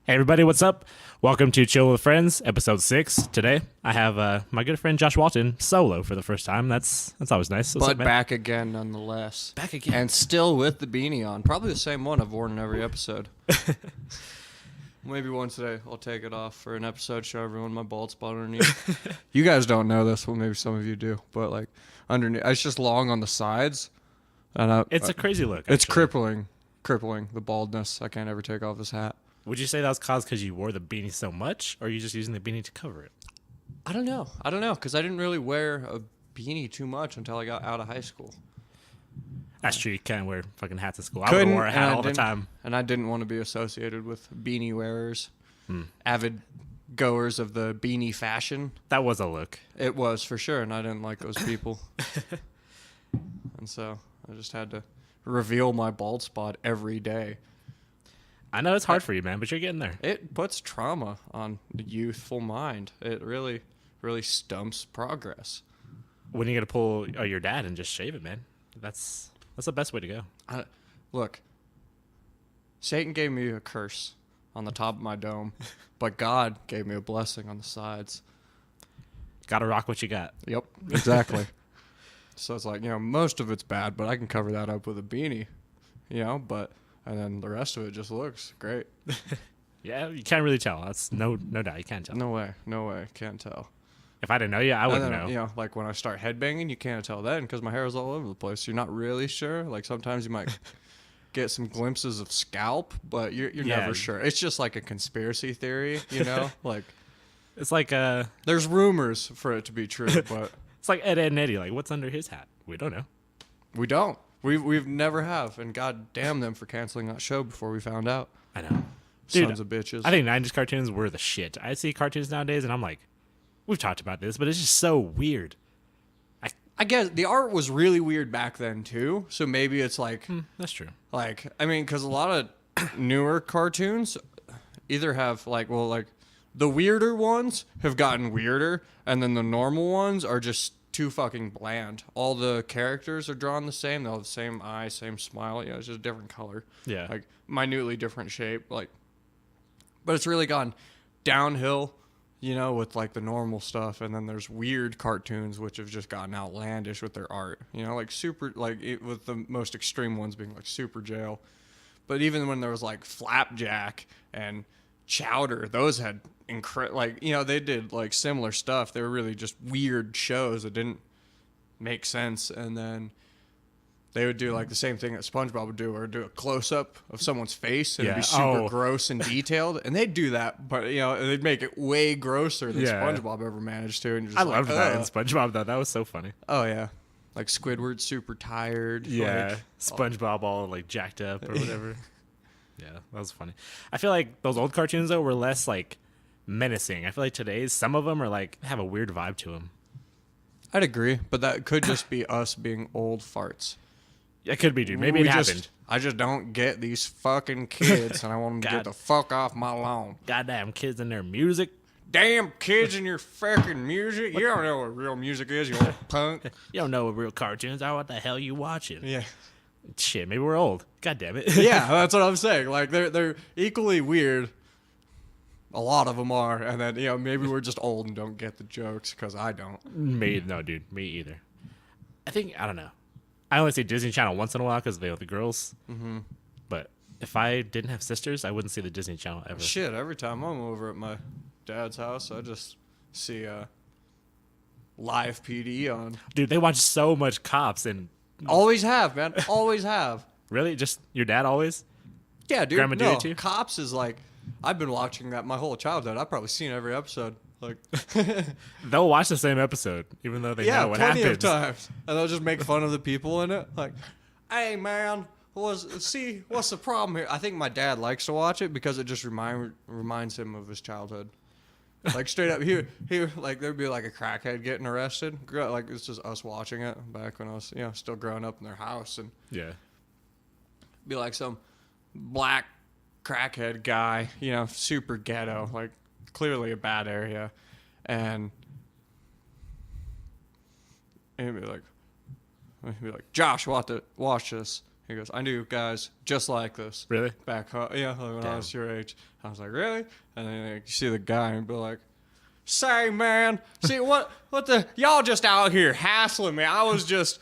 Hey everybody, what's up? Welcome to Chill with Friends, episode 6. Today, I have my good friend Josh Walton solo for the first time. That's always nice. What's But up, man? back again, nonetheless. Back again. And still with the beanie on. Probably the same one I've worn in every episode. Maybe one today I'll take it off for an episode, show everyone my bald spot underneath. You guys don't know this, well maybe some of you do, but like underneath, it's just long on the sides. And It's a crazy look. It's actually. crippling, the baldness. I can't ever take off this hat. Would you say that was caused because you wore the beanie so much, or are you just using the beanie to cover it? I don't know, because I didn't really wear a beanie too much until I got out of high school. That's true. You can't wear fucking hats at school. I would wear a hat all the time. And I didn't want to be associated with beanie wearers, avid goers of the beanie fashion. That was a look. It was, for sure, and I didn't like those people. And so I just had to reveal my bald spot every day. I know it's hard for you, man, but you're getting there. It puts trauma on the youthful mind. It really, really stumps progress. When are you going to pull your dad and just shave it, man? That's the best way to go. Look, Satan gave me a curse on the top of my dome, but God gave me a blessing on the sides. Gotta rock what you got. Yep, exactly. So it's like, most of it's bad, but I can cover that up with a beanie, and then the rest of it just looks great. Yeah, you can't really tell. That's no doubt. You can't tell. No way, can't tell. If I didn't know you, I wouldn't know. Like when I start headbanging, you can't tell then because my hair is all over the place. You're not really sure. Like sometimes you might get some glimpses of scalp, but you're never sure. It's just like a conspiracy theory, Like it's like there's rumors for it to be true, but it's like Ed, and Eddie. Like, what's under his hat? We don't know. We don't. We've never have, and God damn them for canceling that show before we found out. I know, Sons of bitches. I think 90s cartoons were the shit. I see cartoons nowadays, and I'm like, we've talked about this, but it's just so weird. I guess the art was really weird back then too, so maybe it's like that's true. Like, I mean, because a lot of newer cartoons either have the weirder ones have gotten weirder, and then the normal ones are just too fucking bland. All the characters are drawn the same. They all have the same eye, same smile. It's just a different color. Yeah. Like, minutely different shape. But it's really gone downhill, with like the normal stuff. And then there's weird cartoons which have just gotten outlandish with their art. Like super, with the most extreme ones being like Super Jail. But even when there was like Flapjack and Chowder, those had they did like similar stuff. They were really just weird shows that didn't make sense. And then they would do like the same thing that SpongeBob would do, or do a close up of someone's face and it'd be super gross and detailed. And they'd do that, but they'd make it way grosser than SpongeBob ever managed to. And you're just I loved that in SpongeBob though. That was so funny. Oh yeah, like Squidward super tired. Yeah, SpongeBob all like jacked up or whatever. Yeah, that was funny. I feel like those old cartoons though were less like menacing. I feel like today's some of them are like have a weird vibe to them. I'd agree, but that could just be us being old farts. It could be, dude. Maybe it happened. I just don't get these fucking kids, and I want them to get the fuck off my lawn. Goddamn kids and their music. Damn kids and your fucking music. You don't know what real music is, you old punk. You don't know what real cartoons are. What the hell you watching? Yeah. Shit, maybe we're old. God damn it. Yeah, that's what I'm saying. Like, they're equally weird. A lot of them are. And then, maybe we're just old and don't get the jokes, because I don't. No, dude. Me either. I don't know. I only see Disney Channel once in a while because they have the girls. Mm-hmm. But if I didn't have sisters, I wouldn't see the Disney Channel ever. Shit, every time I'm over at my dad's house, I just see live PD on. Dude, they watch so much Cops and... Always have, man. Always have. Really? Just your dad always? Yeah, dude. Grandma no, do it too? Cops is like... I've been watching that my whole childhood. I've probably seen every episode. Like, they'll watch the same episode, even though they know what happens. Yeah, plenty of times. And they'll just make fun of the people in it. Like, hey, man, what's the problem here? I think my dad likes to watch it because it just reminds him of his childhood. Like, straight up, like, there'd be like a crackhead getting arrested. Like, it's just us watching it back when I was, still growing up in their house. And yeah, be like some black crackhead guy, super ghetto, like clearly a bad area, and he'd be like, Josh, watch this. He goes, I knew guys just like this. Really? Back home. Yeah, like when I was your age. I was like, really? And then like, you see the guy and be like, say, man, see what the y'all just out here hassling me. I was just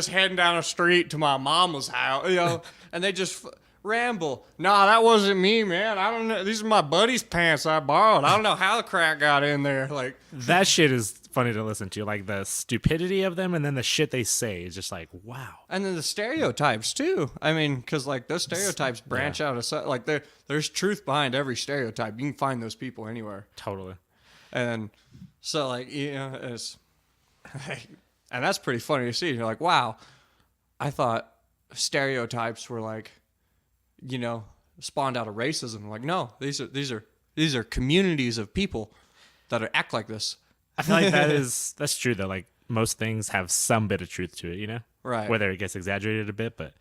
heading down the street to my mama's house, you know, and they just ramble. Nah, that wasn't me, man. I don't know. These are my buddy's pants I borrowed. I don't know how the crack got in there. Like That shit is funny to listen to. Like the stupidity of them, and then the shit they say is just like, wow. And then the stereotypes too. I mean, because like those stereotypes branch out of like there's truth behind every stereotype. You can find those people anywhere. Totally. And so like it's and that's pretty funny to see. You're like, wow, I thought stereotypes were like, spawned out of racism. Like, no, these are communities of people that act like this. I feel like that's true though. Like most things have some bit of truth to it, Right. Whether it gets exaggerated a bit, but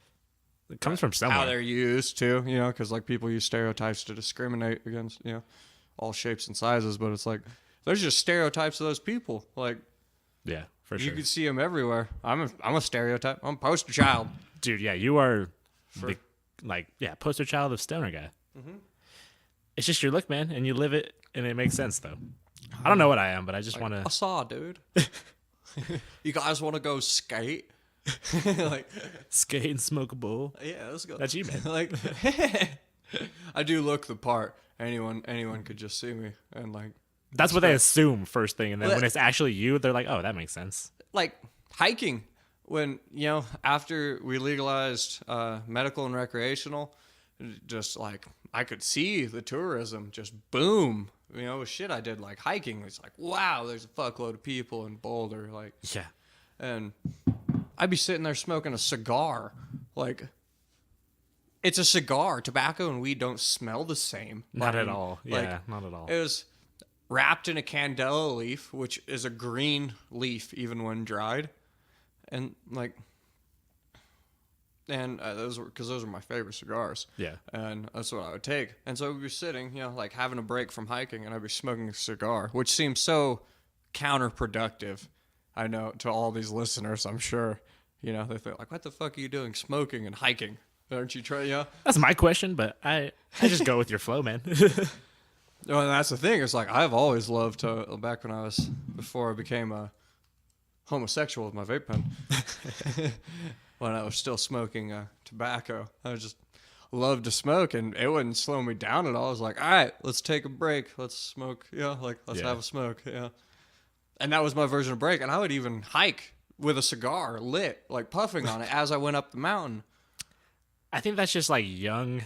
it comes from somewhere. How they're used to, because like people use stereotypes to discriminate against, all shapes and sizes. But it's like there's just stereotypes of those people. Like, yeah, for sure. You can see them everywhere. I'm a stereotype. I'm a poster child. Dude, yeah, you are the poster child of stoner guy. Mm-hmm. It's just your look, man, and you live it, and it makes sense though. I don't know what I am, but I just want to. I saw, dude. You guys want to go skate? Like skate and smoke a bowl. Yeah, let's go. That's you, man. Like, I do look the part. Anyone could just see me, and like that's what they assume first thing, and then when it's actually you, they're like, "Oh, that makes sense." Like hiking, when after we legalized medical and recreational, just like I could see the tourism just boom. Shit I did like hiking. It's like, wow, there's a fuckload of people in Boulder. Like, yeah. And I'd be sitting there smoking a cigar. Like, it's a cigar. Tobacco and weed don't smell the same. Not at all. Yeah, not at all. It was wrapped in a candela leaf, which is a green leaf even when dried. And like... And those were my favorite cigars. Yeah. And that's what I would take. And so we'd be sitting, like having a break from hiking, and I'd be smoking a cigar, which seems so counterproductive. I know to all these listeners, I'm sure, they think like, what the fuck are you doing smoking and hiking? Aren't you trying? Yeah. That's my question, but I just go with your flow, man. Well, and that's the thing. It's like, I've always loved to, before I became a homosexual with my vape pen. When I was still smoking tobacco, I just loved to smoke, and it wouldn't slow me down at all. I was like, all right, let's take a break. Let's smoke. Let's have a smoke. Yeah. And that was my version of break. And I would even hike with a cigar lit, like puffing on it as I went up the mountain. I think that's just like young.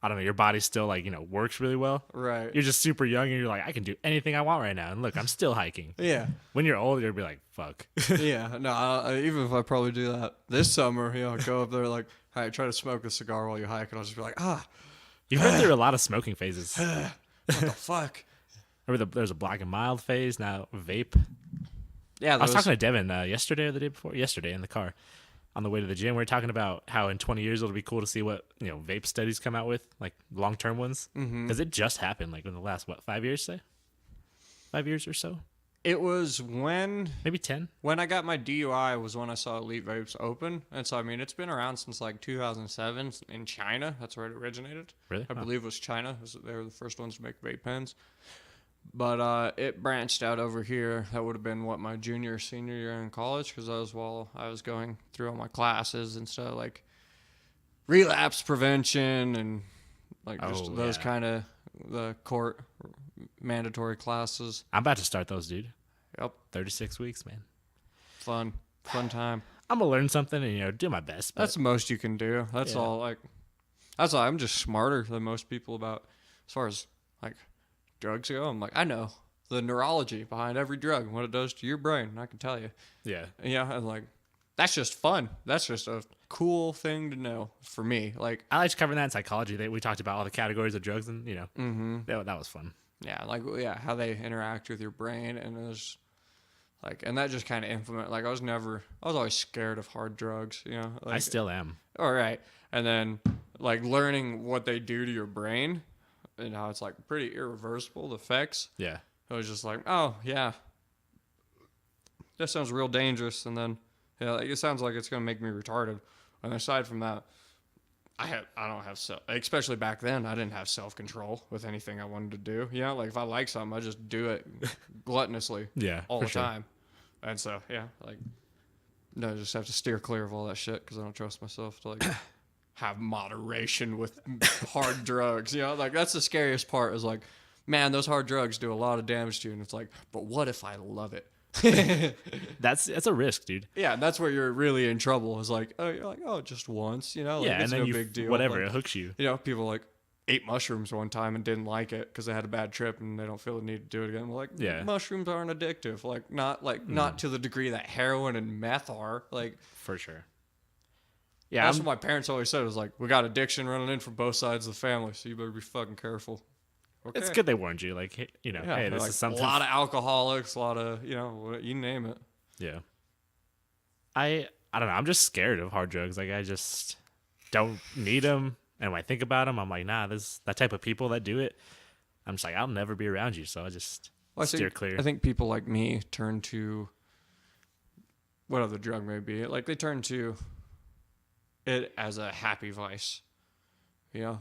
I don't know. Your body still like, works really well. Right. You're just super young and you're like, I can do anything I want right now. And look, I'm still hiking. Yeah. When you're old, you'll be like, fuck. Yeah. No, even if I probably do that this summer, go up there like, all right, try to smoke a cigar while you hike. And I'll just be like, You've been through a lot of smoking phases. What the fuck? Remember there's a black and mild phase, now vape. Yeah. I was talking to Devin yesterday or the day before. Yesterday in the car. On the way to the gym, we were talking about how in 20 years it'll be cool to see what vape studies come out with, like long-term ones, because it just happened like in the last 5 years, say 5 years or so. It was maybe 10. When I got my DUI was when I saw Elite Vapes open, and so I mean it's been around since like 2007 in China. That's where it originated. Really? I believe it was China. They were the first ones to make vape pens. But it branched out over here. That would have been my senior year in college, because that was while I was going through all my classes and stuff, like relapse prevention and like just those kind of the court mandatory classes. I'm about to start those, dude. Yep. 36 weeks, man. Fun time. I'm gonna learn something and do my best. That's the most you can do. That's all. Like, that's all. I'm just smarter than most people about as far as like drugs go. I'm like, I know the neurology behind every drug and what it does to your brain. I can tell you. Yeah. Yeah. And like, that's just fun. That's just a cool thing to know for me. Like, I liked covering that in psychology. We talked about all the categories of drugs, and that was fun. Yeah. Like, how they interact with your brain, and there's like, and that just kind of implement. Like, I was always scared of hard drugs. Like, I still am. All right. And then like learning what they do to your brain. And how it's like pretty irreversible, the effects. Yeah. I was just like, oh, yeah. That sounds real dangerous. And then, like, it sounds like it's going to make me retarded. And aside from that, I don't have especially back then, I didn't have self-control with anything I wanted to do. You know, like if I like something, I just do it gluttonously all the time. And so, yeah, like, no, I just have to steer clear of all that shit because I don't trust myself to, like, have moderation with hard drugs. You know, like, that's the scariest part is, like, man, those hard drugs do a lot of damage to you. And it's like, but what if I love it? That's a risk, dude. Yeah, that's where you're really in trouble. Is like, oh, you're like, oh, just once, you know, like, Yeah, it's and then no big deal. whatever, like, it hooks you. You know, people like ate mushrooms one time and didn't like it because they had a bad trip and they don't feel the need to do it again. Like, Yeah. mushrooms aren't addictive. Like, not to the degree that heroin and meth are. Like, For sure. Yeah, that's what my parents always said. Was like, we got addiction running in from both sides of the family, so you better be fucking careful. Okay. it's good they warned you. Like, hey, you know, Yeah, hey, this like, is something. a lot of alcoholics, a lot of, you know, you name it. Yeah. I don't know. I'm just scared of hard drugs. Like, I just don't need them. And when I think about them, I'm like, nah, this that type of people that do it. I'm just like, I'll never be around you. So I just steer clear. I think people like me turn to whatever the drug may be. Like, they turn to it as a happy vice. You know,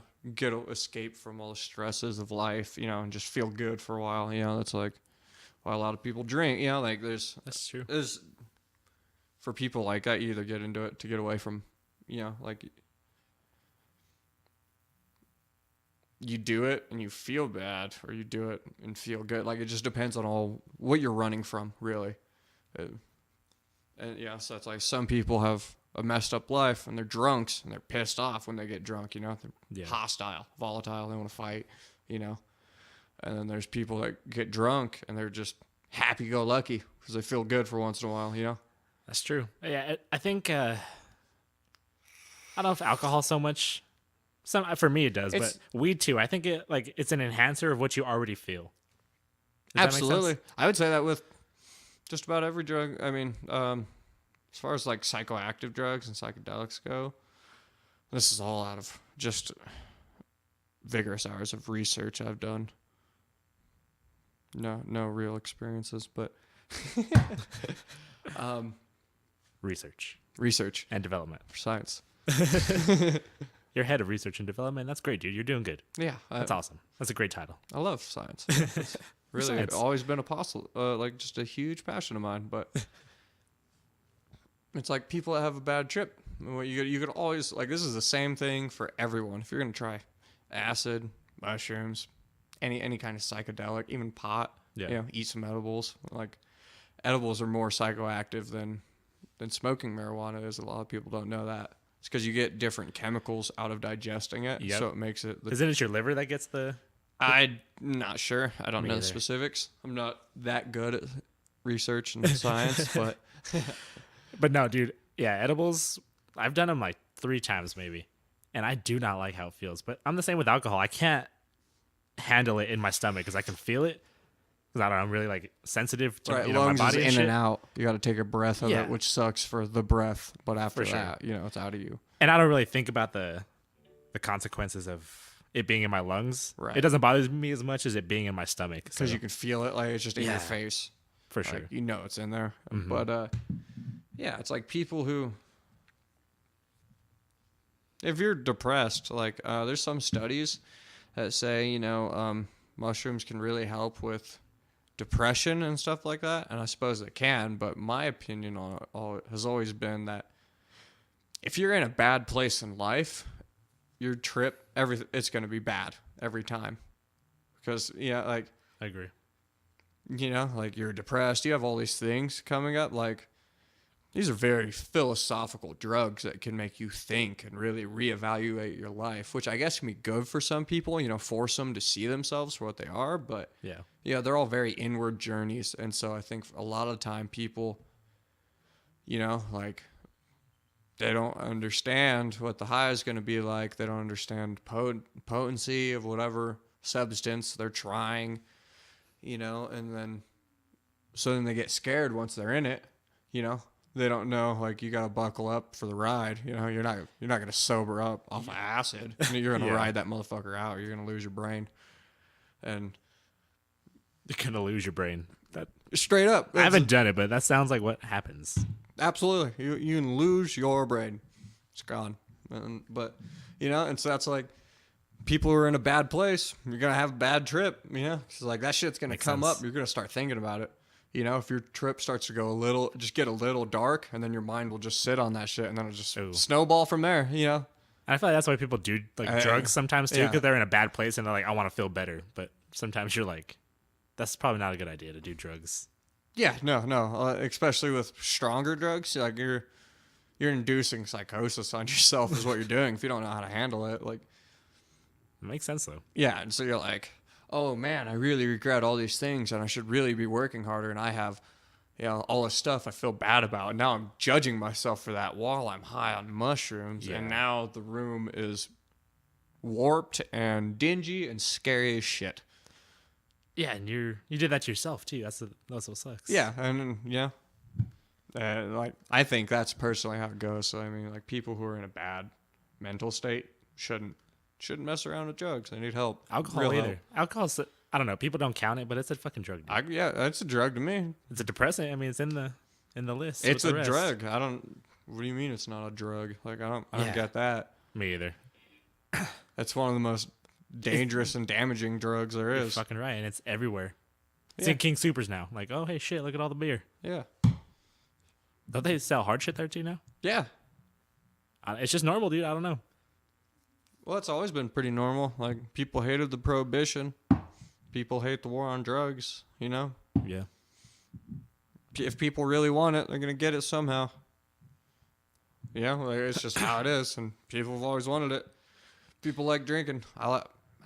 escape from all the stresses of life, you know, and just feel good for a while. You know, that's like why a lot of people drink. You know, like That's true. For people like that, you either get into it to get away from, you know, like you do it and you feel bad, or you do it and feel good. Like, it just depends on what you're running from, really. And yeah, so it's like some people have a messed up life and they're drunks and they're pissed off when they get drunk, you know, they're hostile, volatile, they want to fight, you know. And then there's people that get drunk and they're just happy-go-lucky because they feel good for once in a while, you know. That's true. Yeah, I think I don't know if alcohol so much. For me it does, but weed too. I think it's an enhancer of what you already feel. Does Absolutely. that make sense? I would say that with just about every drug. I mean, as far as like psychoactive drugs and psychedelics go, this is all out of just vigorous hours of research I've done. No real experiences, but research and development for science. You're head of research and development. That's great, dude. You're doing good. Yeah, that's awesome. That's a great title. I love science. It's really Science. always been like just a huge passion of mine. But it's like people that have a bad trip. You could always, like, this is the same thing for everyone. If you're gonna try acid, mushrooms, any kind of psychedelic, even pot, you know, eat some edibles. Like, edibles are more psychoactive than smoking marijuana is. A lot of people don't know that. It's because you get different chemicals out of digesting it, so it makes it. Isn't it your liver that gets the? I'm not sure. I don't know the specifics. I'm not that good at research and science, but. But no, dude. Yeah, edibles. I've done them like 3 times maybe, and I do not like how it feels. But I'm the same with alcohol. I can't handle it in my stomach because I can feel it. Because I don't know, I'm really like sensitive to right, you know, lungs my body is and in and out. You got to take a breath of it, which sucks for the breath. But after that, you know, it's out of you. And I don't really think about the consequences of it being in my lungs. Right. It doesn't bother me as much as it being in my stomach. Because you can feel it, like it's just in your face. For sure. Like, you know it's in there. Mm-hmm. But yeah, it's like people who, if you're depressed, like there's some studies that say, you know, mushrooms can really help with depression and stuff like that, and I suppose it can, but my opinion on it has always been that if you're in a bad place in life, your trip, it's going to be bad every time. Because, yeah, like, I agree. You know, like, you're depressed, you have all these things coming up, like, these are very philosophical drugs that can make you think and really reevaluate your life, which I guess can be good for some people, you know, force them to see themselves for what they are. But yeah, they're all very inward journeys. And so I think a lot of the time people, you know, like, they don't understand what the high is going to be like. They don't understand potency of whatever substance they're trying, you know, and then they get scared once they're in it, you know. They don't know, like, you got to buckle up for the ride. You know, you're not going to sober up off of acid. You're going to ride that motherfucker out. You're going to lose your brain. And you're going to lose your brain. That straight up. I haven't done it, but that sounds like what happens. Absolutely. You can lose your brain. It's gone. But and so that's like people who are in a bad place. You're gonna have a bad trip. It's like that shit's gonna come up. You're gonna start thinking about it. If your trip starts to go get a little dark, and then your mind will just sit on that shit, and then it'll just snowball from there. I feel like that's why people do like drugs sometimes too, because they're in a bad place and they're like, I want to feel better. But sometimes you're like, that's probably not a good idea to do drugs. Yeah, no, especially with stronger drugs. Like you're inducing psychosis on yourself is what you're doing if you don't know how to handle it. Like, it makes sense though. Yeah, and so you're like, oh man, I really regret all these things, and I should really be working harder. And I have, all this stuff I feel bad about, and now I'm judging myself for that while I'm high on mushrooms. Yeah. And now the room is warped and dingy and scary as shit. Yeah, and you did that to yourself too. That's what sucks. Yeah, and like I think that's personally how it goes. So I mean, like people who are in a bad mental state shouldn't mess around with drugs. They need help. Alcohol either. Alcohol's, I don't know. People don't count it, but it's a fucking drug. Yeah, it's a drug to me. It's a depressant. I mean, it's in the list. It's a drug. What do you mean it's not a drug? Like I don't get that. Me either. That's one of the most dangerous and damaging drugs there is. You're fucking right, and it's everywhere. It's in King Supers now. Like, oh hey shit, look at all the beer. Yeah. Don't they sell hard shit there too now? Yeah. It's just normal, dude. I don't know. Well, it's always been pretty normal. Like people hated the prohibition. People hate the war on drugs. Yeah. If people really want it, they're gonna get it somehow. Like it's just how it is, and people have always wanted it. People like drinking. I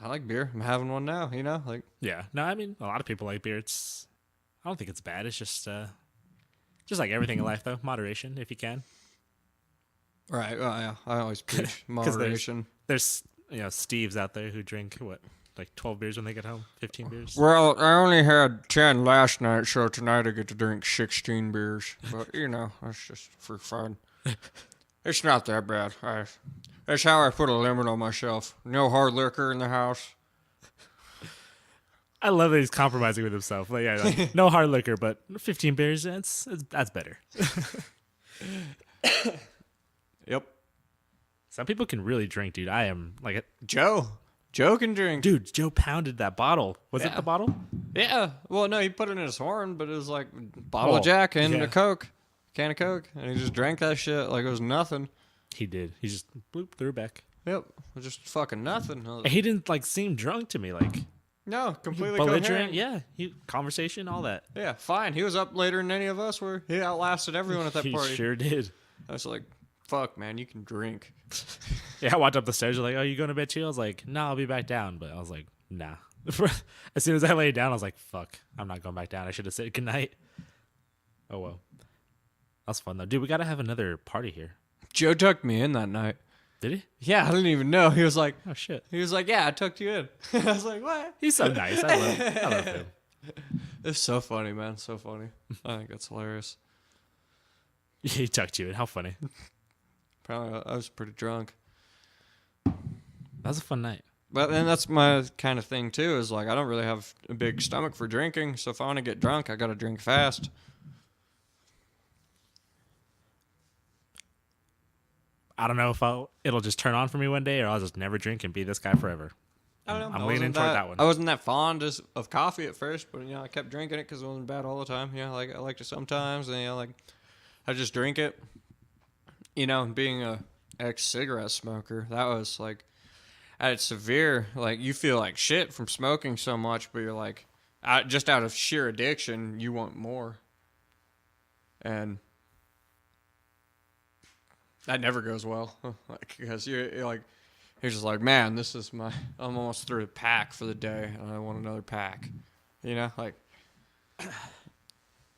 like beer. I'm having one now. Like. Yeah. No, I mean a lot of people like beer. I don't think it's bad. It's just like everything in life though, moderation if you can. Right. Well, yeah. I always preach moderation. There's Steves out there who drink like 12 beers when they get home, 15 beers. Well, I only had 10 last night, so tonight I get to drink 16 beers. But that's just for fun. It's not that bad. That's how I put a limit on myself. No hard liquor in the house. I love that he's compromising with himself. Like, no hard liquor, but 15 beers, that's better. Yep. Some people can really drink, dude. I am like Joe can drink. Dude, Joe pounded that bottle. Was it the bottle? Yeah. Well, no, he put it in his horn, but it was like bottle of Jack and a Coke, can of Coke, and he just drank that shit like it was nothing. He did. He just bloop threw it back. Yep. It was just fucking nothing. He didn't seem drunk to me. No, completely belligerent. coherent. Yeah, conversation, all that. Yeah, fine. He was up later than any of us were. He outlasted everyone at that He party. sure did. I was like, fuck, man, you can drink. Yeah, I walked up the stairs. Like, oh, you going to bed too? I was like, no, I'll be back down. But I was like, nah. As soon as I laid down, I was like, fuck, I'm not going back down. I should have said goodnight. Oh, well. That was fun, though. Dude, we got to have another party here. Joe tucked me in that night. Did he? Yeah, I didn't even know. He was like, oh, shit. He was like, yeah, I tucked you in. I was like, what? He's so nice. I love him. It's so funny, man. So funny. I think that's hilarious. He tucked you in. How funny. Probably I was pretty drunk. That was a fun night. But then that's my kind of thing, too, is like I don't really have a big stomach for drinking. So if I want to get drunk, I got to drink fast. I don't know if it'll just turn on for me one day or I'll just never drink and be this guy forever. I don't know. I'm leaning toward that one. I wasn't that fond of coffee at first, but I kept drinking it because it wasn't bad all the time. Like I liked it sometimes, and like I just drink it. Being a ex-cigarette smoker, that was like at its severe. Like you feel like shit from smoking so much, but you're like, just out of sheer addiction, you want more, and that never goes well. Because you're like. He's just like, man, I'm almost through a pack for the day, and I want another pack. And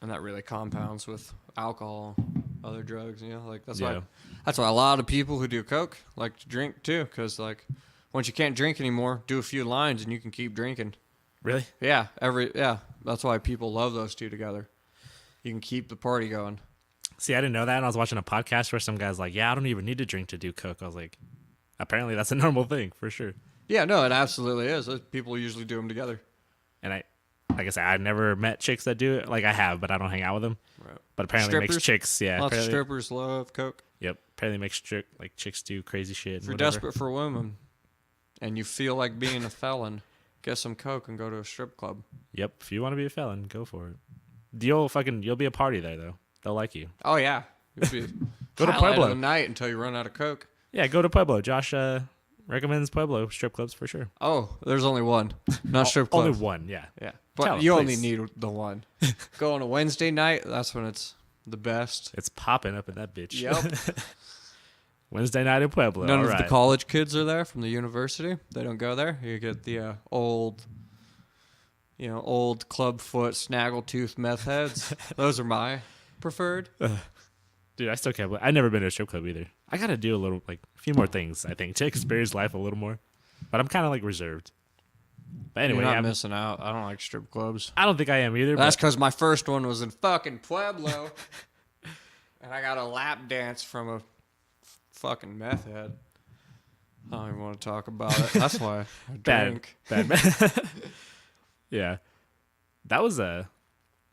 that really compounds with alcohol, other drugs. That's why a lot of people who do coke like to drink too, because like once you can't drink anymore, do a few lines and you can keep drinking. Really? Yeah, that's why people love those two together. You can keep the party going. See, I didn't know that, and I was watching a podcast where some guy's like, yeah, I don't even need to drink to do coke. I was like, apparently that's a normal thing for sure. Yeah, no, it absolutely is. People usually do them together. And like I said, I've never met chicks that do it. Like I have, but I don't hang out with them. Right. But apparently it makes chicks, Lots of strippers love coke. Yep. apparently makes like chicks do crazy shit. If you're whatever. desperate for women and you feel like being a felon, get some coke and go to a strip club. Yep. If you want to be a felon, go for it. You'll be a party there though. They'll like you. Oh yeah, you'll be Go to highlight of Pueblo. the night until you run out of coke. Yeah, go to Pueblo. Josh recommends Pueblo strip clubs for sure. Oh, there's only one, not strip club. Only one, yeah. Yeah, but Tell 'em, you please. only need the one. Go on a Wednesday night. That's when it's the best. It's popping up in that bitch. Yep. Wednesday night in Pueblo. None All of right. the college kids are there from the university. They don't go there. You get the old clubfoot, snaggletooth meth heads. Those are my preferred. Dude, I still can't believe I've never been to a strip club either. I gotta do a few more things, I think, to experience life a little more. But I'm kind of like reserved. But anyway, You're not missing out. I don't like strip clubs. I don't think I am either. That's But because my first one was in fucking Pueblo. And I got a lap dance from a fucking meth head. I don't even want to talk about it. That's why I drink. bad. Yeah, that was a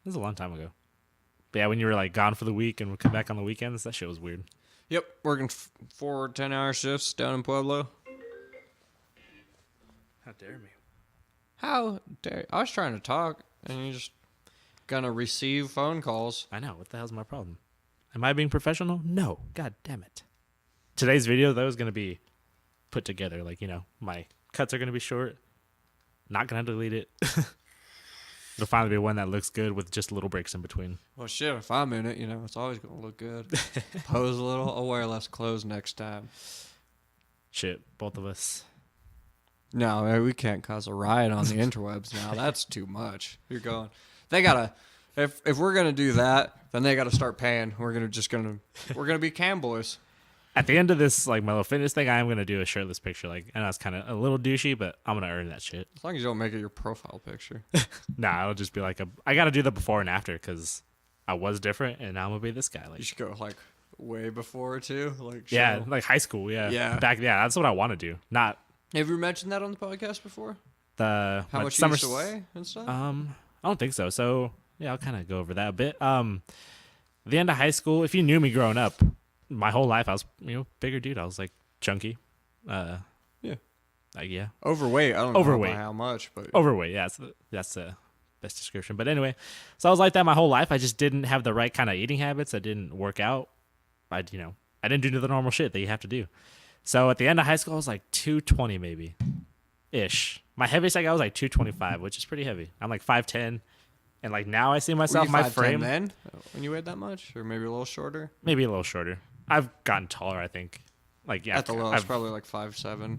long time ago. But yeah, when you were like gone for the week and would come back on the weekends, that shit was weird. Yep, working 4 10-hour shifts down in Pueblo. How dare me? How dare I was trying to talk, and you're just gonna receive phone calls. I know. What the hell's my problem? Am I being professional? No. God damn it. Today's video, though, is going to be put together. Like, my cuts are going to be short. Not going to delete it. It'll finally be one that looks good with just little breaks in between. Well, shit, if I'm in it, it's always gonna look good. Pose a little. I'll wear less clothes next time. Shit, both of us. No, man, we can't cause a riot on the interwebs now. That's too much. You're going. They gotta. If we're gonna do that, then they gotta start paying. We're gonna be cam boys. At the end of this, like, my little fitness thing, I am going to do a shirtless picture. Like, I know it's kind of a little douchey, but I'm going to earn that shit. As long as you don't make it your profile picture. Nah, it'll just be like I got to do the before and after because I was different and now I'm going to be this guy. You Like, should go like way before too. Like yeah, show- like high school. Yeah. Yeah. That's what I want to do. Not Have you mentioned that on the podcast before? the How my much you summer used to weigh and stuff? I don't think so. So yeah, I'll kind of go over that a bit. The end of high school, if you knew me growing up, my whole life I was bigger dude. I was like chunky. Yeah. Yeah. Overweight. I don't Overweight. know by how much, but Overweight. Yeah, that's the best description. But anyway, so I was like that my whole life. I just didn't have the right kind of eating habits. I didn't work out. I didn't do the normal shit that you have to do. So at the end of high school, I was like 220 maybe, ish. My heaviest I got was like 225, which is pretty heavy. I'm like 5'10", and like now I see myself were you my 5'10" frame then when you weighed that much, or maybe a little shorter. maybe a little shorter. I've gotten taller, I think. Like yeah, At the lowest, I've probably like 5'7".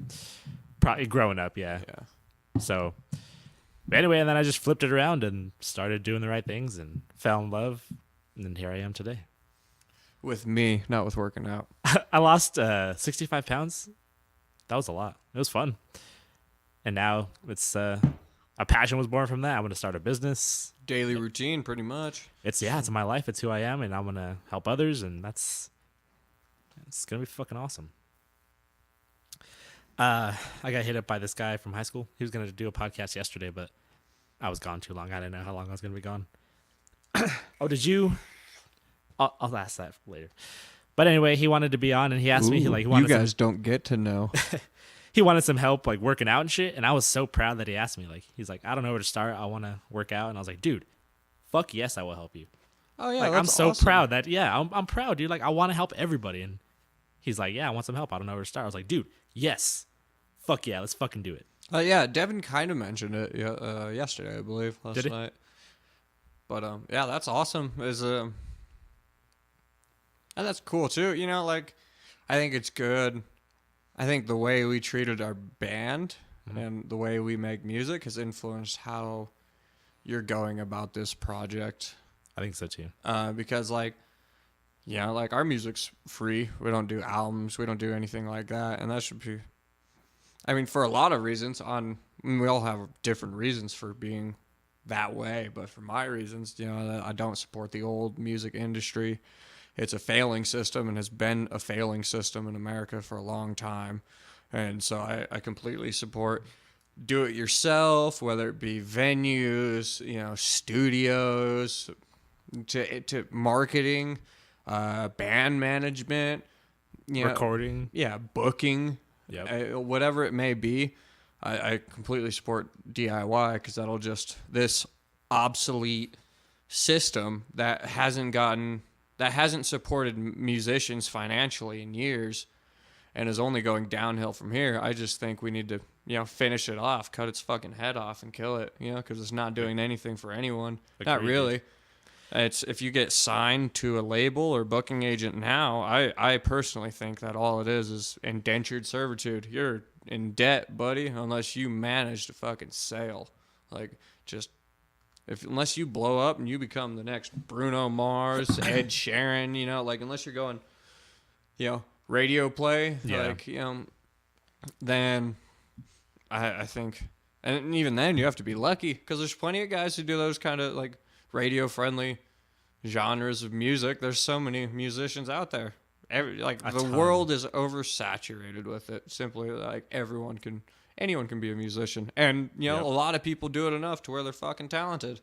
probably growing up, yeah. Yeah. So but anyway, and then I just flipped it around and started doing the right things and fell in love, and then here I am today. With me, not with working out. I lost 65 pounds. That was a lot. It was fun. And now it's a passion was born from that. I'm going to start a business. Daily routine, pretty much. It's my life. It's who I am, and I'm going to help others, and it's going to be fucking awesome. I got hit up by this guy from high school. He was going to do a podcast yesterday, but I was gone too long. I didn't know how long I was going to be gone. Oh, did you? I'll ask that later. But anyway, he wanted to be on, and he asked me, he wanted you guys don't get to know. he wanted some help, like, working out and shit, and I was so proud that he asked me. Like, he's like, I don't know where to start. I want to work out. And I was like, dude, fuck yes, I will help you. Oh, yeah, Like, I'm that's so awesome. proud that, I'm proud, dude. Like, I want to help everybody. And he's like, yeah, I want some help. I don't know where to start. I was like, dude, yes. Fuck yeah, let's fucking do it. Yeah, Devin kind of mentioned it yesterday, I believe, last Did he? night. But, yeah, that's awesome. And that's cool, too. I think it's good. I think the way we treated our band and the way we make music has influenced how you're going about this project. I think so, too. Because, our music's free. We don't do albums. We don't do anything like that. And that should be... I mean, for a lot of reasons, we all have different reasons for being that way. But for my reasons, I don't support the old music industry. It's a failing system and has been a failing system in America for a long time. And so I completely support do it yourself, whether it be venues, studios, to marketing, band management, recording. Yeah, booking, Yep. whatever it may be. I completely support DIY because this obsolete system that hasn't supported musicians financially in years and is only going downhill from here. I just think we need to, finish it off, cut its fucking head off and kill it, because it's not doing anything for anyone. Agreed. Not really. It's if you get signed to a label or booking agent now, I personally think that all it is indentured servitude. You're in debt, buddy, unless you manage to fucking sail. Like, just unless you blow up and you become the next Bruno Mars, Ed Sheeran, like unless you're going, radio play, then I think, and even then you have to be lucky because there's plenty of guys who do those kind of like radio friendly genres of music. There's so many musicians out there. The world is oversaturated with it. Simply like anyone can be a musician, and a lot of people do it enough to where they're fucking talented.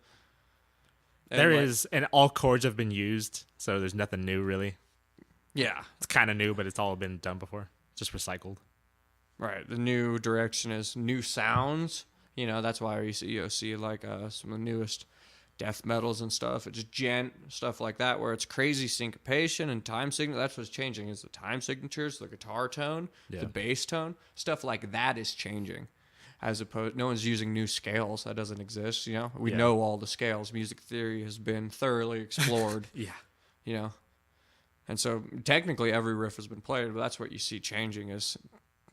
And all chords have been used, so there's nothing new really. Yeah, it's kind of new, but it's all been done before, just recycled. Right. The new direction is new sounds. That's why you see like some of the newest death metals and stuff. It's gent stuff like that, where it's crazy syncopation and time signature. That's what's changing is the time signatures, the guitar tone, the bass tone, stuff like that is changing. As opposed, no one's using new scales. That doesn't exist. We know all the scales. Music theory has been thoroughly explored. And so technically every riff has been played, but that's what you see changing is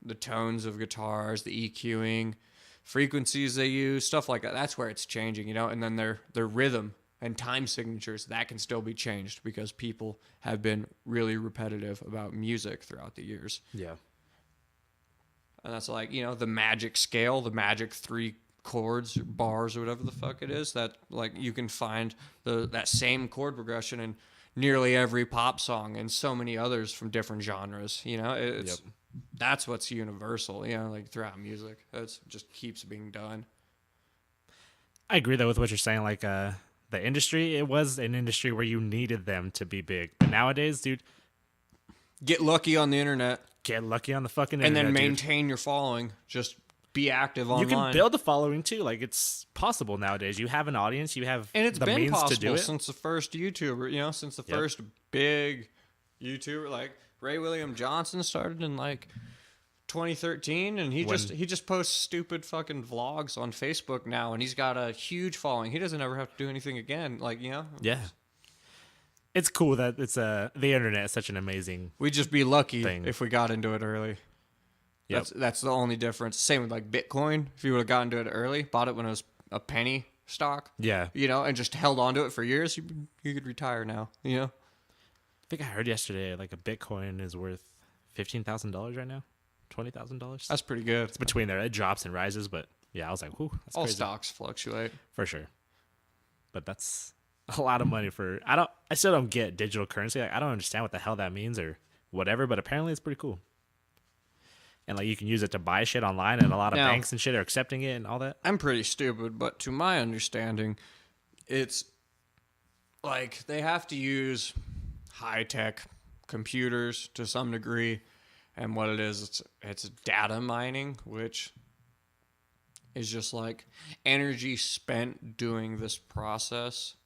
the tones of guitars, the EQing, frequencies they use, stuff like that. That's where it's changing, and then their rhythm and time signatures, that can still be changed because people have been really repetitive about music throughout the years. Yeah. And that's like, the magic scale, the magic 3 chords, or bars, or whatever the fuck it is, that like you can find that same chord progression in nearly every pop song and so many others from different genres. That's what's universal, like throughout music. It just keeps being done. I agree though with what you're saying. Like the industry, it was an industry where you needed them to be big, but nowadays, dude, get lucky on the internet. Get lucky on the fucking internet, and then maintain your following. Just be active online. You can build a following too. Like it's possible nowadays. You have an audience. You have and it's the been means possible to do it since the first YouTuber. Since the first big YouTuber, like Ray William Johnson started in like 2013, and he just posts stupid fucking vlogs on Facebook now, and he's got a huge following. He doesn't ever have to do anything again. Like Yeah. It's cool that it's the internet is such an amazing. We'd just be lucky thing. if we got into it early. Yep. That's the only difference. Same with like Bitcoin. If you would have gotten into it early, bought it when it was a penny stock. Yeah. And just held on to it for years, you could retire now. I think I heard yesterday like a Bitcoin is worth $15,000 right now, $20,000. That's pretty good. It's between there. It drops and rises, but yeah, I was like, whew, that's all crazy. Stocks fluctuate For sure. But that's a lot of money for I still don't get digital currency. Like I don't understand what the hell that means or whatever, but apparently it's pretty cool. And like you can use it to buy shit online, and a lot of banks and shit are accepting it and all that. I'm pretty stupid, but to my understanding, it's like they have to use high-tech computers to some degree, and what it is, it's data mining, which is just like energy spent doing this process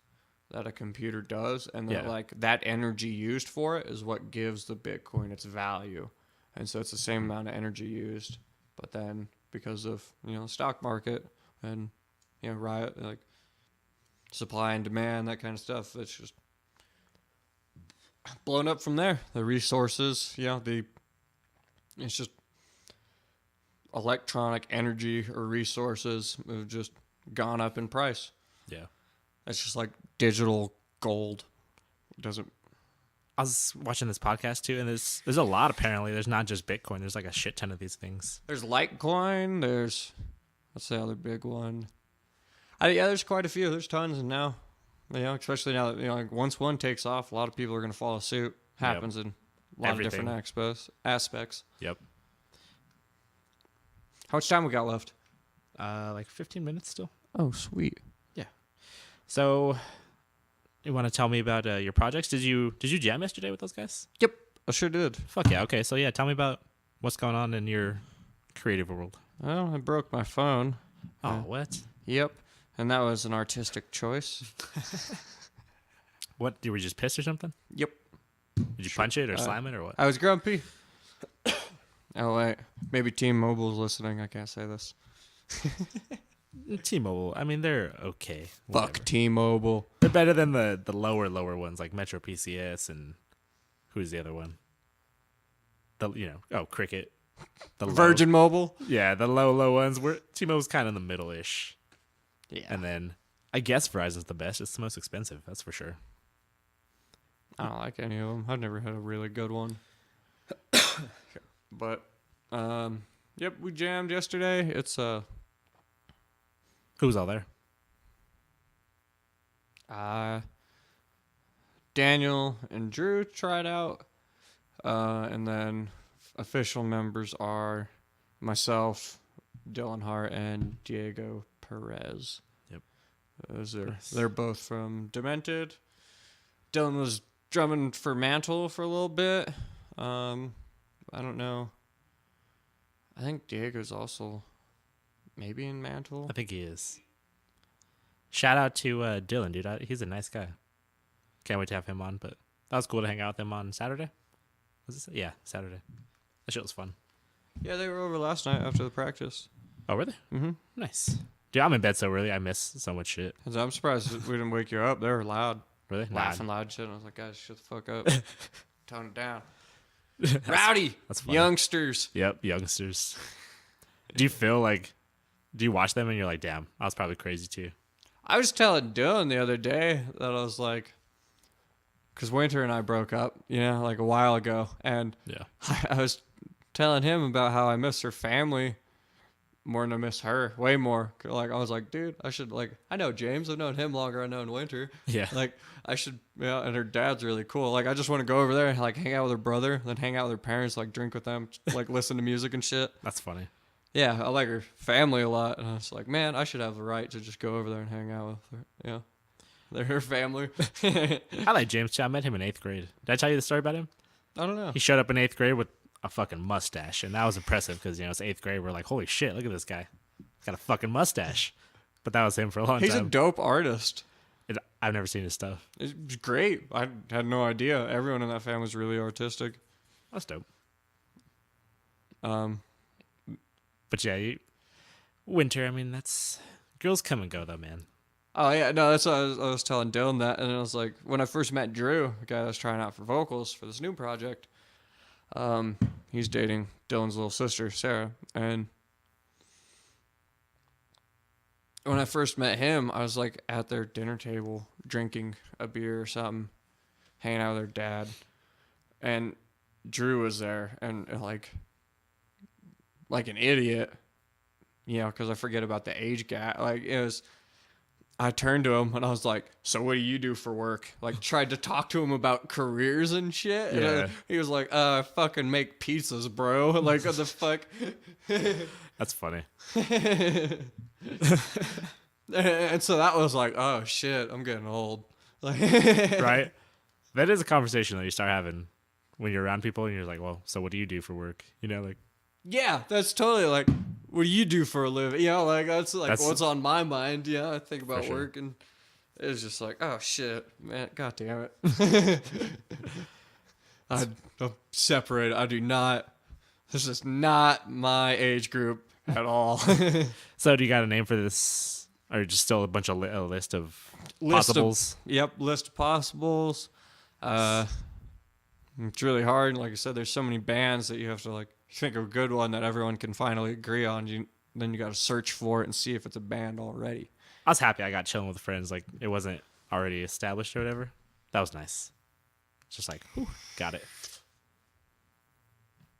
that a computer does, and that energy used for it is what gives the Bitcoin its value. And so it's the same amount of energy used, but then because of the stock market and riot, like supply and demand, that kind of stuff, it's just blown up from there. The resources, it's just electronic energy or resources have just gone up in price. Yeah, it's just like digital gold. It doesn't. I was watching this podcast too, and there's a lot apparently. There's not just Bitcoin. There's like a shit ton of these things. There's Litecoin. There's what's the other big one? There's quite a few. There's tons, and now, especially now that like once one takes off, a lot of people are going to follow suit. Happens in a lot of different aspects. Yep. How much time we got left? Like 15 minutes still. Oh, sweet. Yeah. So. You want to tell me about your projects? Did you jam yesterday with those guys? Yep. I sure did. Fuck yeah. Okay, so yeah, tell me about what's going on in your creative world. Well, I broke my phone. Oh, what? Yep. And that was an artistic choice. What? You were just pissed or something? Yep. Did you punch it or slam it or what? I was grumpy. Oh, wait. Maybe T-Mobile's listening. I can't say this. T-Mobile. I mean, they're okay. Fuck Whatever. T-Mobile. They're better than the lower ones like Metro PCS and who's the other one? Cricket. The Virgin Mobile. Yeah, the low ones. T-Mobile's kind of in the middle-ish. Yeah. And then I guess Verizon's the best. It's the most expensive, that's for sure. I don't like any of them. I've never had a really good one. But, yep, we jammed yesterday. It's, Who was all there? Daniel and Drew tried out. And then official members are myself, Dylan Hart, and Diego Perez. Yep. They're both from Demented. Dylan was drumming for Mantle for a little bit. I don't know. I think Diego's also maybe in Mantle. I think he is. Shout out to Dylan, dude. He's a nice guy. Can't wait to have him on, but that was cool to hang out with him on Saturday. Was it? Yeah, Saturday. That shit was fun. Yeah, they were over last night after the practice. Oh, were they? Mm-hmm. Nice. Dude, I'm in bed so early. I miss so much shit. I'm surprised we didn't wake you up. They were loud. Really? Laughing loud shit. And I was like, guys, shut the fuck up. Tone it down. Rowdy. That's funny. Youngsters. Yep, youngsters. Do you watch them and you're like, damn, I was probably crazy too? I was telling Dylan the other day that I was like, because Winter and I broke up, like a while ago. And Yeah. I was telling him about how I miss her family more than I miss her, way more. Like, I was like, dude, I know James. I've known him longer. I've known Winter. Yeah. Like, I should, and her dad's really cool. Like, I just want to go over there and, like, hang out with her brother, then hang out with her parents, like, drink with them, like, listen to music and shit. That's funny. Yeah, I like her family a lot. And I was like, man, I should have the right to just go over there and hang out with her. Yeah. They're her family. I like James too. I met him in 8th grade. Did I tell you the story about him? I don't know. He showed up in 8th grade with a fucking mustache, and that was impressive because, it's 8th grade. We're like, holy shit, look at this guy. He's got a fucking mustache. But that was him for a long He's time. a dope artist. I've never seen his stuff. It's great. I had no idea. Everyone in that family was really artistic. That's dope. Um, But yeah, Winter, I mean, that's... Girls come and go, though, man. Oh, yeah. No, that's what I was telling Dylan that. And I was like, when I first met Drew, the guy that was trying out for vocals for this new project, he's dating Dylan's little sister, Sarah. And when I first met him, I was like at their dinner table drinking a beer or something, hanging out with their dad. And Drew was there and like an idiot, because I forget about the age gap. Like, I turned to him and I was like, so what do you do for work? Like, tried to talk to him about careers and shit. Yeah. And he was like, I fucking make pizzas, bro. Like, what the fuck? That's funny. And so that was like, oh shit, I'm getting old. Like, Right? That is a conversation that you start having when you're around people and you're like, well, so what do you do for work? yeah, that's totally like, what do you do for a living? That's what's on my mind. Yeah, I think about sure. work and it's just like, oh shit, man, god damn it. I'm separated. I do not. This is not my age group at all. So do you got a name for this? Or just still a bunch of a list of possibles? List of possibles. It's really hard. Like I said, there's so many bands that you have to like think of a good one that everyone can finally agree on. Then you got to search for it and see if it's a band already. I was happy I got chilling with friends. Like, it wasn't already established or whatever. That was nice. It's just like, whew, got it.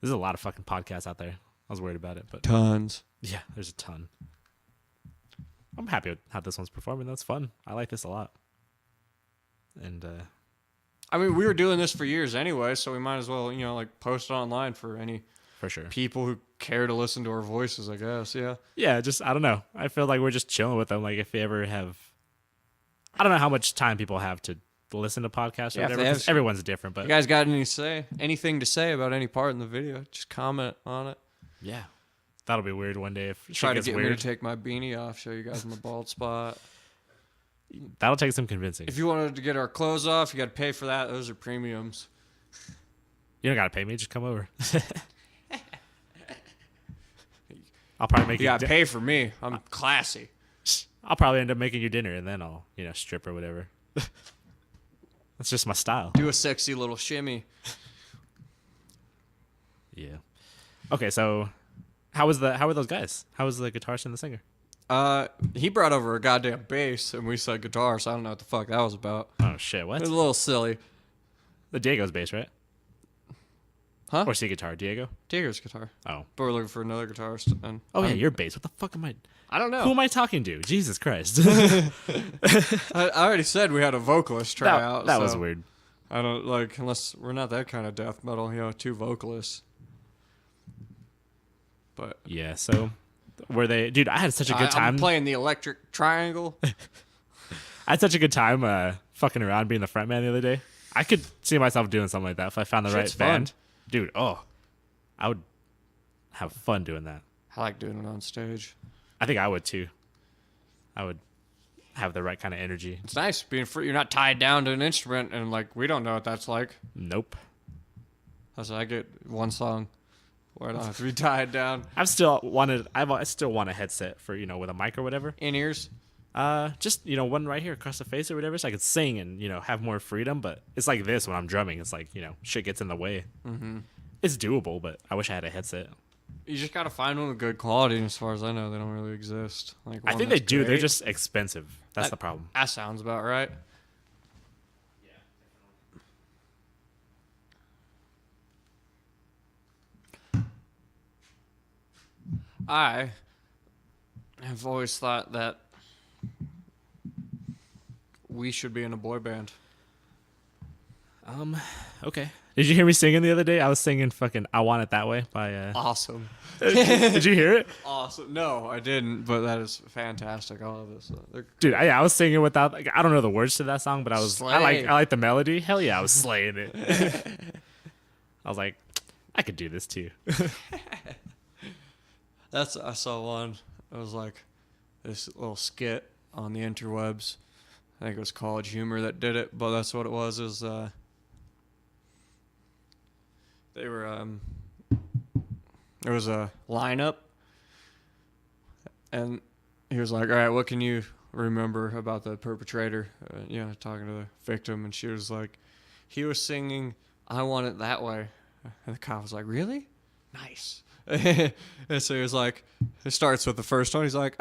There's a lot of fucking podcasts out there. I was worried about it, but Tons. yeah, there's a ton. I'm happy with how this one's performing. That's fun. I like this a lot. And I mean, we were doing this for years anyway, so we might as well, like post it online for any for sure. people who care to listen to our voices, I guess. Yeah. Yeah, just, I don't know. I feel like we're just chilling with them. Like, if you ever have, I don't know how much time people have to listen to podcasts or Yeah, if whatever. they have 'Cause everyone's different, but You guys got anything to say about any part in the video? Just comment on it. yeah, that'll be weird one day if shit Try to gets get me weird. to take my beanie off, show you guys my bald spot. That'll take some convincing. If you wanted to get our clothes off, you got to pay for that. Those are premiums. You don't gotta pay me. Just come over. I'll probably make You you. got to pay for me. I'm classy. I'll probably end up making you dinner, and then I'll strip or whatever. That's just my style. Do a sexy little shimmy. Yeah. Okay, so how were those guys? How was the guitarist and the singer? He brought over a goddamn bass, and we said guitar, so I don't know what the fuck that was about. Oh shit! It What? was a little silly. The Diego's bass, right? Huh? Or C guitar, Diego? Diego's guitar. Oh. But we're looking for another guitarist. And Oh yeah, your bass. What the fuck am I? I don't know. Who am I talking to? Jesus Christ. I already said we had a vocalist try out. that was so weird. I don't like unless we're not that kind of death metal, 2 vocalists. But Yeah. So, were they? Dude, I had such a good time. I'm playing the electric triangle. I had such a good time fucking around being the front man the other day. I could see myself doing something like that if I found the Shit's right fun. band. Dude, I would have fun doing that. I like doing it on stage. I think I would too. I would have the right kind of energy. It's nice being free. You're not tied down to an instrument, and we don't know what that's like. Nope. So I get one song where I don't have to be tied down. I still want a headset for with a mic or whatever. In ears. Just one right here across the face or whatever, so I could sing and have more freedom. But it's like this when I'm drumming. It's like shit gets in the way. Mm-hmm. It's doable, but I wish I had a headset. You just gotta find one with good quality, and as far as I know, they don't really exist. I think they do. They're just expensive. That's the problem. That sounds about right. I have always thought that we should be in a boy band. Okay. Did you hear me singing the other day? I was singing fucking "I Want It That Way" by. Awesome. Did you hear it? Awesome. No, I didn't, but that is fantastic. I love this. Dude, I was singing without. I don't know the words to that song, but I Slay. like the melody. Hell yeah, I was slaying it. I was like, I could do this too. I saw one. It was like this little skit on the interwebs. I think it was College Humor that did it, but that's what it was. They were there was a lineup, and he was like, "All right, what can you remember about the perpetrator?" Talking to the victim, and she was like, "He was singing 'I Want It That Way,'" and the cop was like, "Really? Nice." And so he was like, it starts with the first one. He's like,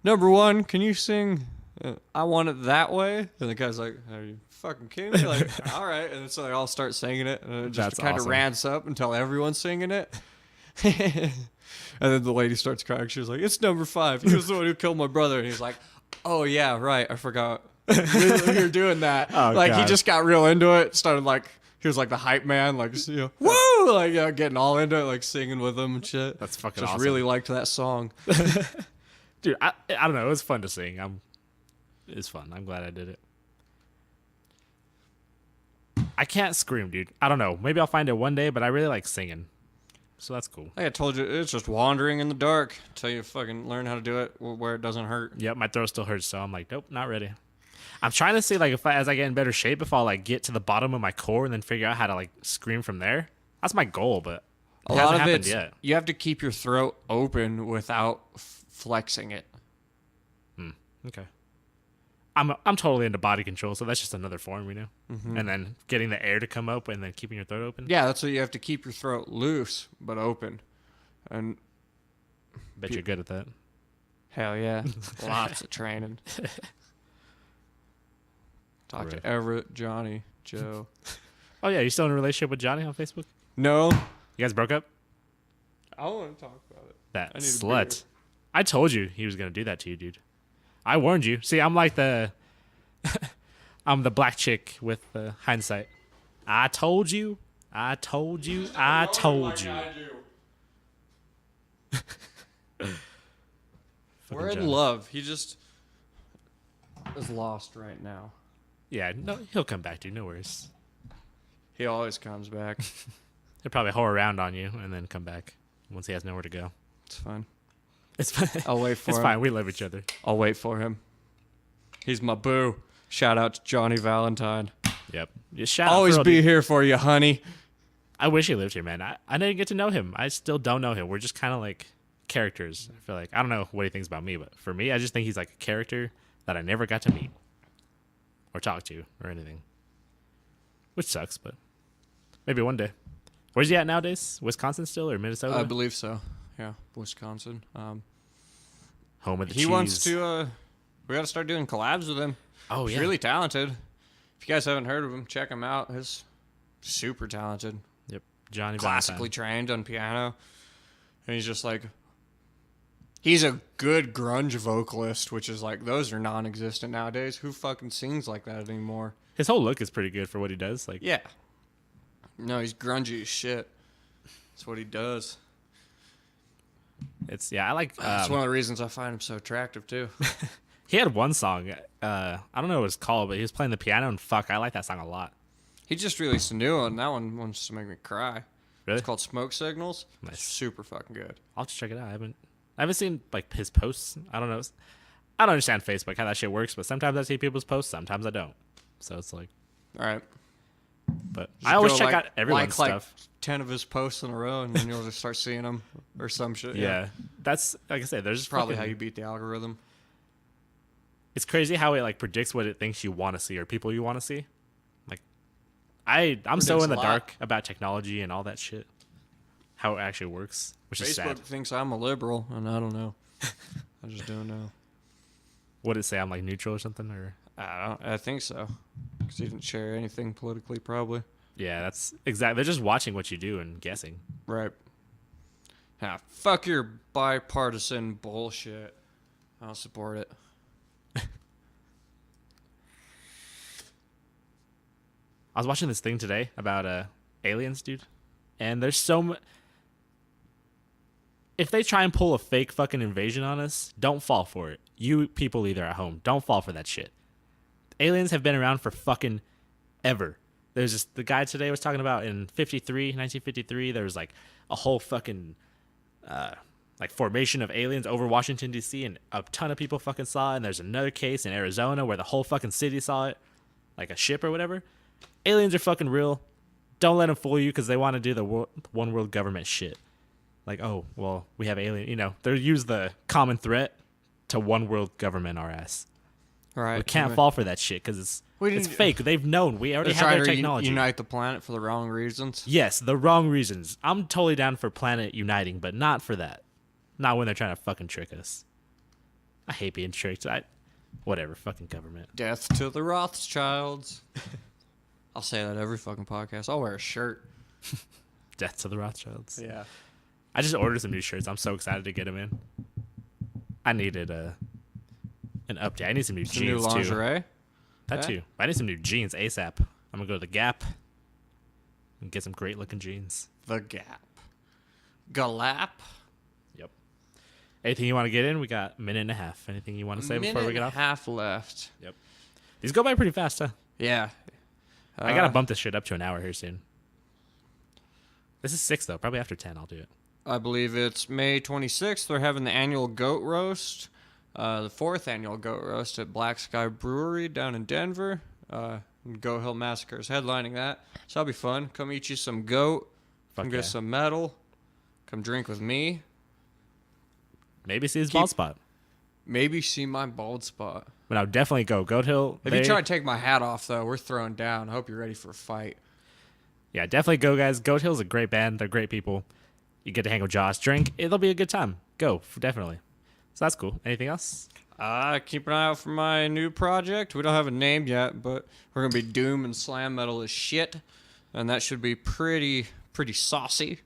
"Number one, can you sing 'I Want It That Way'?" And the guy's like, "Are you fucking kidding me?" Like, all right. And so they all start singing it, and it just That's kind of awesome. ramps up until everyone's singing it. And then the lady starts crying. She was like, "It's number 5. He was the one who killed my brother." And he's like, "Oh yeah, right. I forgot we were doing that." Oh, He God. just got real into it. Started he was like the hype man, woo, getting all into it, singing with them and shit. That's fucking just awesome. really liked that song. Dude, I don't know. It was fun to sing. It's fun. I'm glad I did it. I can't scream, dude. I don't know. Maybe I'll find it one day, but I really like singing. So that's cool. Like I told you, it's just wandering in the dark until you fucking learn how to do it where it doesn't hurt. Yep, my throat still hurts, so I'm like, nope, not ready. I'm trying to see as I get in better shape, if I'll get to the bottom of my core and then figure out how to scream from there. That's my goal, but A it lot hasn't of happened it, yet. you have to keep your throat open without flexing it. Okay. I'm totally into body control, so that's just another form, Mm-hmm. And then getting the air to come up and then keeping your throat open. Yeah, that's what you have to keep your throat loose but open. And Bet you're good at that. hell yeah, lots of training. Talk Right. to Everett, Johnny, Joe. Oh yeah, you still in a relationship with Johnny on Facebook? No, You guys broke up? I don't want to talk about it. That I need a slut. beer. I told you he was gonna do that to you, dude. I warned you. See, I'm like I'm the black chick with hindsight. I told you. I told you. I told you. We're in Johnny. love. He just is lost right now. Yeah, no, he'll come back to you. No worries. He always comes back. He'll probably whore around on you and then come back once he has nowhere to go. It's fine. It's fine. I'll wait for It's him. fine. We love each other. I'll wait for him. He's my boo. Shout out to Johnny Valentine. Yep. Just shout out Always for be here for you, honey. I wish he lived here, man. I didn't get to know him. I still don't know him. We're just kind of like characters. I feel like I don't know what he thinks about me, but for me, I just think he's like a character that I never got to meet or talk to or anything, which sucks. But maybe one day. Where's he at nowadays? Wisconsin still or Minnesota? I believe so. Yeah, Wisconsin. Home of the He cheese. wants to. We got to start doing collabs with him. Oh He's yeah. really talented. If you guys haven't heard of him, check him out. He's super talented. Yep. Johnny Classically Valentine. trained on piano. And he's just like, he's a good grunge vocalist, which is like, those are non-existent nowadays. Who fucking sings like that anymore? His whole look is pretty good for what he does. Like, Yeah. No, he's grungy as shit. That's what he does. it's I like. That's one of the reasons I find him so attractive too. He had one song. I don't know what it's called, but he was playing the piano, and fuck, I like that song a lot. He just released a new one. That one wants to make me cry. Really? It's called Smoke Signals. Nice. It's super fucking good. I'll have to check it out. I haven't seen like his posts. I don't know. I don't understand Facebook how that shit works, but sometimes I see people's posts, sometimes I don't. So it's like, All right. but Just I always go check out everyone's like stuff. 10 of his posts in a row, and then you'll just start seeing them or some shit. Yeah, that's like I said. There's It's probably fucking- how you beat the algorithm. It's crazy how it like predicts what it thinks you want to see or people you want to see. Like, I'm so Predicts in a the lot. dark about technology and all that shit. How it actually works, which is Facebook sad. thinks I'm a liberal, and I don't know. I just don't know. What did it say? I'm like neutral or something, or I think so. Because he didn't share anything politically, probably. yeah, that's exactly. They're just watching what you do and guessing. Right. Ah, fuck your bipartisan bullshit. I don't support it. I was watching this thing today about aliens, dude, and there's so much. If they try and pull a fake fucking invasion on us, don't fall for it. You people either at home, don't fall for that shit. Aliens have been around for fucking ever. There's just the guy today was talking about in 1953, there was like a whole fucking like formation of aliens over Washington D.C. and a ton of people fucking saw it. And there's another case in Arizona where the whole fucking city saw it, like a ship or whatever. Aliens are fucking real. Don't let them fool you because they want to do the one world government shit. Like, oh, well, we have alien. You know, they use the common threat to one world government our ass. Right. We can't fall for that shit because it's fake. They've known. We already They're have trying their to technology. unite the planet for the wrong reasons. Yes, the wrong reasons. I'm totally down for planet uniting, but not for that. Not when they're trying to fucking trick us. I hate being tricked. Whatever, fucking government. Death to the Rothschilds. I'll say that every fucking podcast. I'll wear a shirt. Death to the Rothschilds. Yeah. I just ordered some new shirts. I'm so excited to get them in. I needed an update. I need some new Some new jeans too. lingerie. That Okay. too. I need some new jeans ASAP. I'm gonna go to the Gap and get some great looking jeans. The Gap. Galap. Yep. Anything you want to get in? We got a minute and a half. Anything you want to say before we get off? Half left. Yep. These go by pretty fast, huh? Yeah. I gotta bump this shit up to an hour here soon. This is 6 though. Probably after 10 I'll do it. I believe it's May 26th. They're having the annual goat roast, the 4th annual goat roast at Black Sky Brewery down in Denver. Goat Hill Massacre is headlining that. So that'll be fun. Come eat you some goat. Fuck Come yeah. get some metal. Come drink with me. Maybe see his bald spot. Maybe see my bald spot. But I'll definitely go. Goat Hill. If you try to take my hat off, though, we're throwing down. I hope you're ready for a fight. Yeah, definitely go, guys. Goat Hill's a great band. They're great people. You get to hang with Josh, drink. It'll be a good time. Go, definitely. So that's cool. Anything else? Keep an eye out for my new project. We don't have a name yet, but we're going to be doom and slam metal as shit. And that should be pretty saucy.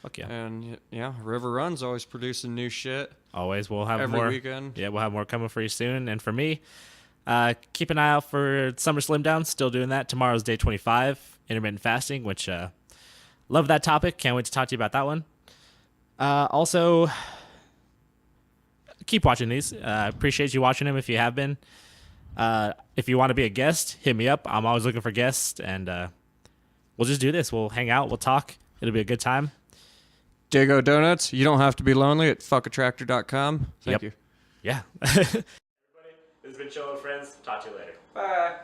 Fuck yeah. And, yeah, River Run's always producing new shit. Always. We'll have Every more. weekend. Yeah, we'll have more coming for you soon. And for me, keep an eye out for Summer Slim Down. Still doing that. Tomorrow's day 25, intermittent fasting, which love that topic. Can't wait to talk to you about that one. Also, keep watching these. Appreciate you watching them if you have been. If you want to be a guest, hit me up. I'm always looking for guests, and we'll just do this. We'll hang out. We'll talk. It'll be a good time. Dago Donuts. You don't have to be lonely at fuckatractor.com. Thank you. Yeah. Everybody, this has been Chillin, friends. Talk to you later. Bye.